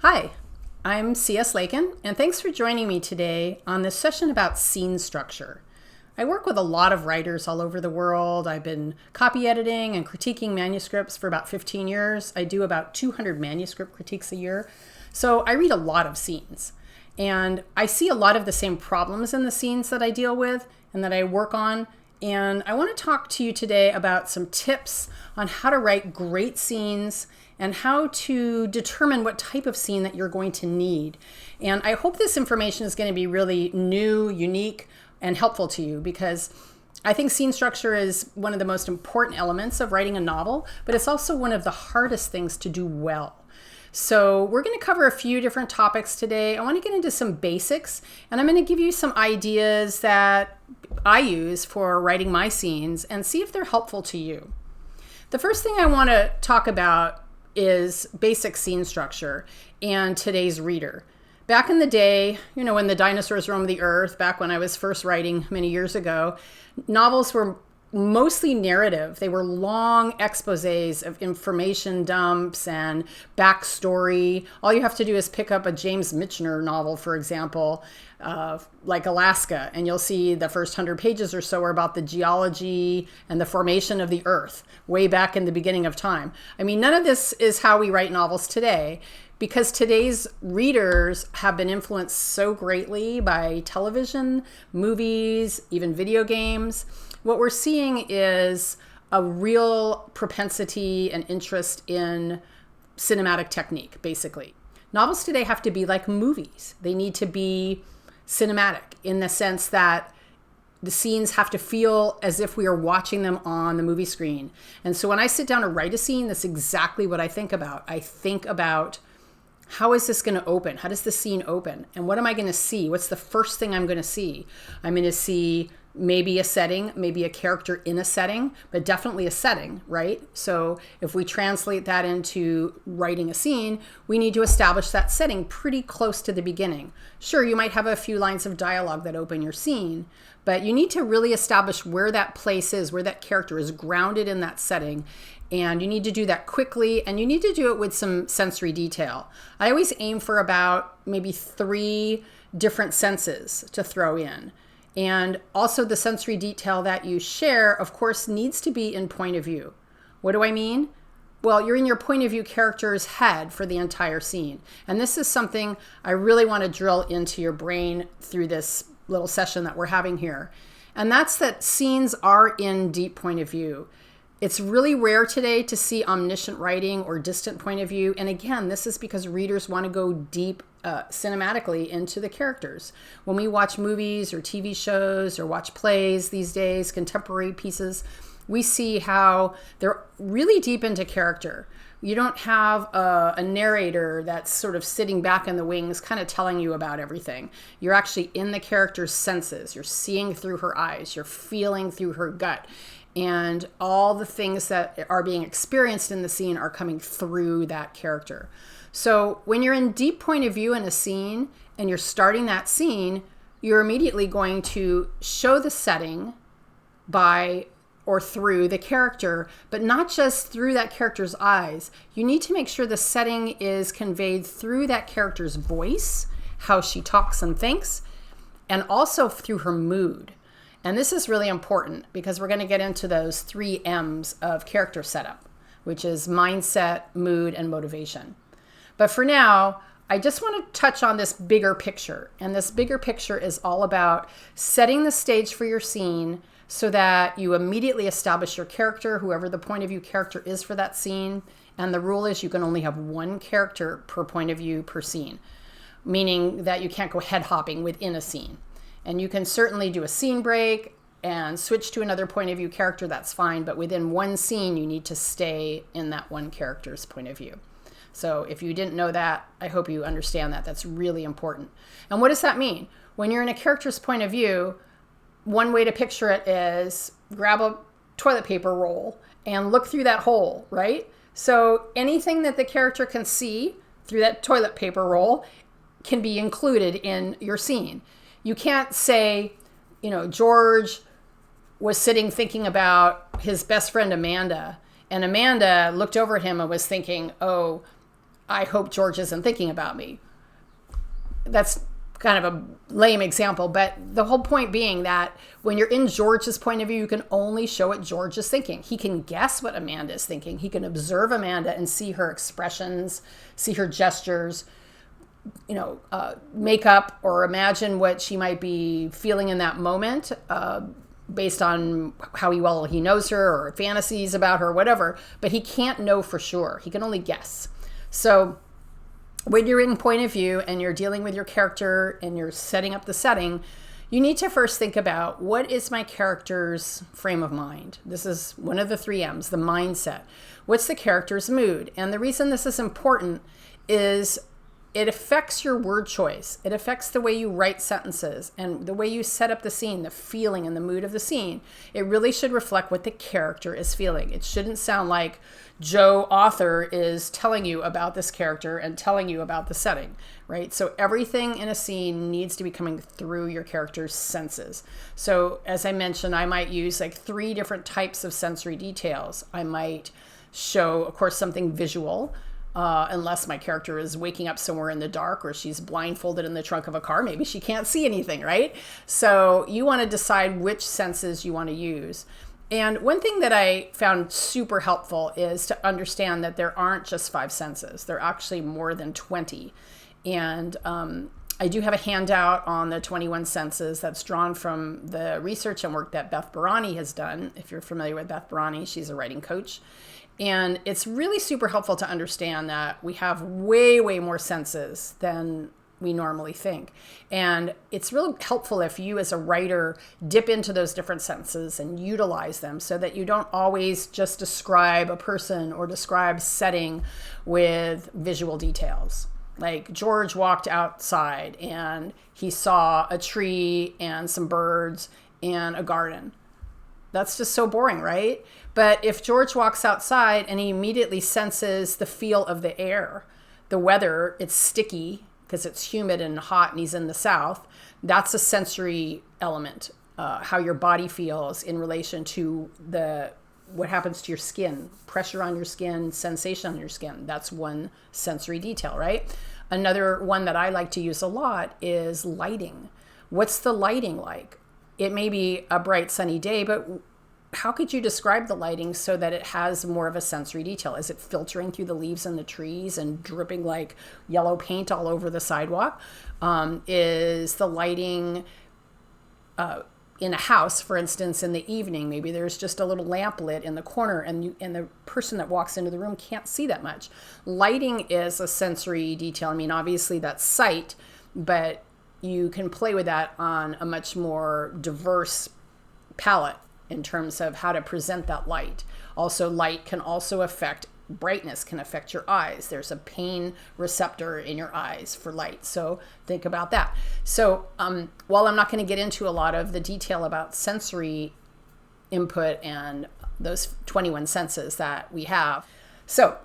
Hi, I'm C.S. Lakin, and thanks for joining me today on this session about scene structure. I work with a lot of writers all over the world. I've been copy editing and critiquing manuscripts for about 15 years. I do about 200 manuscript critiques a year, so I read a lot of scenes. And I see a lot of the same problems in the scenes that I deal with and that I work on. And I want to talk to you today about some tips on how to write great scenes and how to determine what type of scene that you're going to need. And I hope this information is going to be really new, unique, and helpful to you, because I think scene structure is one of the most important elements of writing a novel, but it's also one of the hardest things to do well. So we're going to cover a few different topics today. I want to get into some basics, and I'm going to give you some ideas that I use for writing my scenes and see if they're helpful to you. The first thing I want to talk about is basic scene structure and today's reader. Back in the day, when the dinosaurs roamed the earth, back when I was first writing many years ago, novels were mostly narrative. They were long exposés of information dumps and backstory. All you have to do is pick up a James Michener novel, for example, like Alaska, and you'll see the first 100 pages or so are about the geology and the formation of the earth way back in the beginning of time. I mean, none of this is how we write novels today, because today's readers have been influenced so greatly by television, movies, even video games. What we're seeing is a real propensity and interest in cinematic technique, basically. Novels today have to be like movies. They need to be cinematic in the sense that the scenes have to feel as if we are watching them on the movie screen. And so when I sit down to write a scene, that's exactly what I think about. I think about, how is this going to open? How does the scene open? And what am I going to see? What's the first thing I'm going to see? I'm going to see maybe a setting, maybe a character in a setting, but definitely a setting, right? So if we translate that into writing a scene, we need to establish that setting pretty close to the beginning. Sure, you might have a few lines of dialogue that open your scene, but you need to really establish where that place is, where that character is grounded in that setting. And you need to do that quickly, and you need to do it with some sensory detail. I always aim for about maybe 3 different senses to throw in. And also the sensory detail that you share, of course, needs to be in point of view. What do I mean? Well, you're in your point of view character's head for the entire scene. And this is something I really want to drill into your brain through this little session that we're having here. And that's that scenes are in deep point of view. It's really rare today to see omniscient writing or distant point of view. And again, this is because readers want to go deep cinematically into the characters. When we watch movies or TV shows or watch plays these days, contemporary pieces, we see how they're really deep into character. You don't have a narrator that's sort of sitting back in the wings kind of telling you about everything. You're actually in the character's senses. You're seeing through her eyes. You're feeling through her gut. And all the things that are being experienced in the scene are coming through that character. So when you're in deep point of view in a scene and you're starting that scene, you're immediately going to show the setting by or through the character, but not just through that character's eyes. You need to make sure the setting is conveyed through that character's voice, how she talks and thinks, and also through her mood. And this is really important because we're going to get into those 3 M's of character setup, which is mindset, mood, and motivation. But for now, I just want to touch on this bigger picture. And this bigger picture is all about setting the stage for your scene so that you immediately establish your character, whoever the point of view character is for that scene. And the rule is you can only have 1 character per point of view per scene, meaning that you can't go head hopping within a scene. And you can certainly do a scene break and switch to another point of view character, that's fine. But within 1 scene, you need to stay in that 1 character's point of view. So if you didn't know that, I hope you understand that. That's really important. And what does that mean? When you're in a character's point of view, one way to picture it is grab a toilet paper roll and look through that hole, right? So anything that the character can see through that toilet paper roll can be included in your scene. You can't say, George was sitting thinking about his best friend Amanda, and Amanda looked over at him and was thinking, oh, I hope George isn't thinking about me. That's kind of a lame example, but the whole point being that when you're in George's point of view, you can only show what George is thinking. He can guess what Amanda is thinking. He can observe Amanda and see her expressions, see her gestures, make up or imagine what she might be feeling in that moment, based on how well he knows her or fantasies about her or whatever, but he can't know for sure. He can only guess. So when you're in point of view and you're dealing with your character and you're setting up the setting, you need to first think about, what is my character's frame of mind? This is one of the 3 M's, the mindset. What's the character's mood? And the reason this is important is it affects your word choice. It affects the way you write sentences and the way you set up the scene, the feeling and the mood of the scene. It really should reflect what the character is feeling. It shouldn't sound like Joe, author, is telling you about this character and telling you about the setting, right? So everything in a scene needs to be coming through your character's senses. So as I mentioned, I might use like 3 different types of sensory details. I might show, of course, something visual, unless my character is waking up somewhere in the dark or she's blindfolded in the trunk of a car. Maybe she can't see anything, right? So you want to decide which senses you want to use. And one thing that I found super helpful is to understand that there aren't just 5 senses. There are actually more than 20. And I do have a handout on the 21 senses that's drawn from the research and work that Beth Barani has done. If you're familiar with Beth Barani, she's a writing coach. And it's really super helpful to understand that we have way, way more senses than we normally think. And it's really helpful if you as a writer dip into those different senses and utilize them so that you don't always just describe a person or describe setting with visual details. Like George walked outside and he saw a tree and some birds and a garden. That's just so boring, right? But if George walks outside and he immediately senses the feel of the air, the weather, it's sticky because it's humid and hot and he's in the South, that's a sensory element, how your body feels in relation to what happens to your skin, pressure on your skin, sensation on your skin. That's one sensory detail, right? Another one that I like to use a lot is lighting. What's the lighting like? It may be a bright sunny day, but how could you describe the lighting so that it has more of a sensory detail? Is it filtering through the leaves and the trees and dripping like yellow paint all over the sidewalk? Is the lighting in a house, for instance, in the evening? Maybe there's just a little lamp lit in the corner and the person that walks into the room can't see that much. Lighting is a sensory detail. I mean, obviously that's sight, but you can play with that on a much more diverse palette in terms of how to present that light. Also, light can also affect brightness, can affect your eyes. There's a pain receptor in your eyes for light. So think about that. So while I'm not going to get into a lot of the detail about sensory input and those 21 senses that we have. So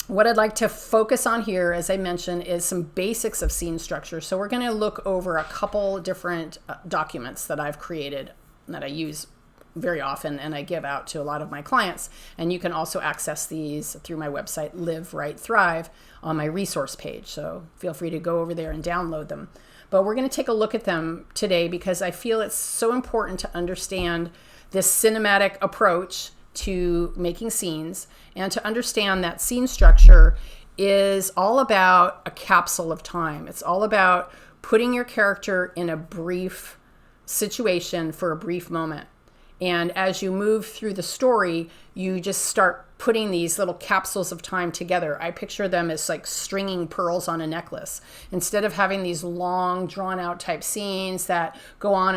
what I'd like to focus on here, as I mentioned, is some basics of scene structure. So we're going to look over a couple different documents that I've created that I use very often and I give out to a lot of my clients. And you can also access these through my website, Live, Write, Thrive, on my resource page. So feel free to go over there and download them. But we're going to take a look at them today because I feel it's so important to understand this cinematic approach to making scenes and to understand that scene structure is all about a capsule of time. It's all about putting your character in a brief situation for a brief moment. And as you move through the story, you just start putting these little capsules of time together. I picture them as like stringing pearls on a necklace. Instead of having these long, drawn out type scenes that go on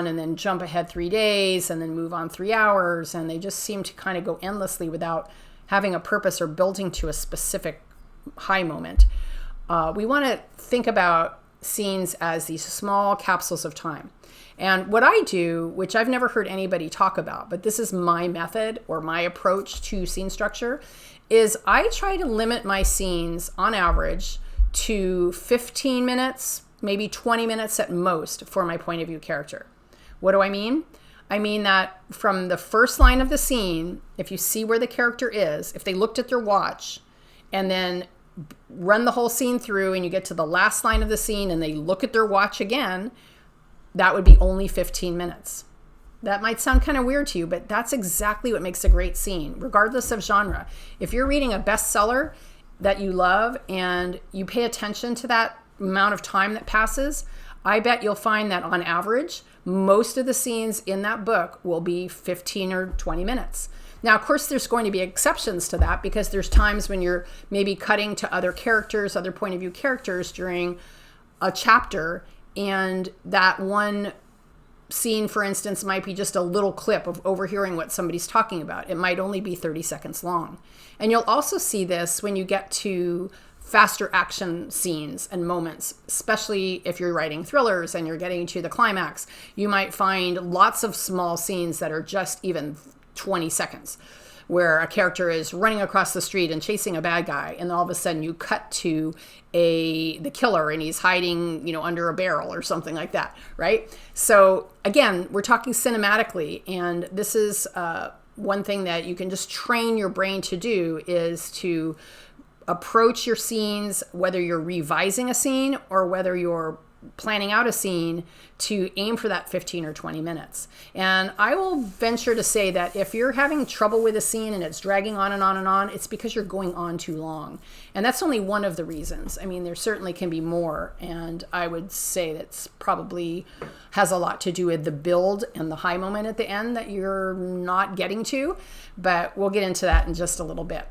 and then jump ahead 3 days and then move on 3 hours. And they just seem to kind of go endlessly without having a purpose or building to a specific high moment. We want to think about scenes as these small capsules of time. And what I do, which I've never heard anybody talk about, but this is my method or my approach to scene structure, is I try to limit my scenes on average to 15 minutes, maybe 20 minutes at most for my point of view character. What do I mean? I mean that from the first line of the scene, if you see where the character is, if they looked at their watch and then run the whole scene through and you get to the last line of the scene and they look at their watch again, that would be only 15 minutes. That might sound kind of weird to you, but that's exactly what makes a great scene, regardless of genre. If you're reading a bestseller that you love and you pay attention to that amount of time that passes, I bet you'll find that on average, most of the scenes in that book will be 15 or 20 minutes. Now, of course, there's going to be exceptions to that because there's times when you're maybe cutting to other characters, other point of view characters during a chapter, and that one scene, for instance, might be just a little clip of overhearing what somebody's talking about. It might only be 30 seconds long. And you'll also see this when you get to faster action scenes and moments, especially if you're writing thrillers and you're getting to the climax. You might find lots of small scenes that are just even 20 seconds, where a character is running across the street and chasing a bad guy, and all of a sudden you cut to the killer and he's hiding, under a barrel or something like that, right? So again, we're talking cinematically, and this is one thing that you can just train your brain to do, is to approach your scenes, whether you're revising a scene or whether you're planning out a scene, to aim for that 15 or 20 minutes. And I will venture to say that if you're having trouble with a scene and it's dragging on and on and on, it's because you're going on too long. And that's only one of the reasons. I mean, there certainly can be more. And I would say that's probably has a lot to do with the build and the high moment at the end that you're not getting to. But we'll get into that in just a little bit.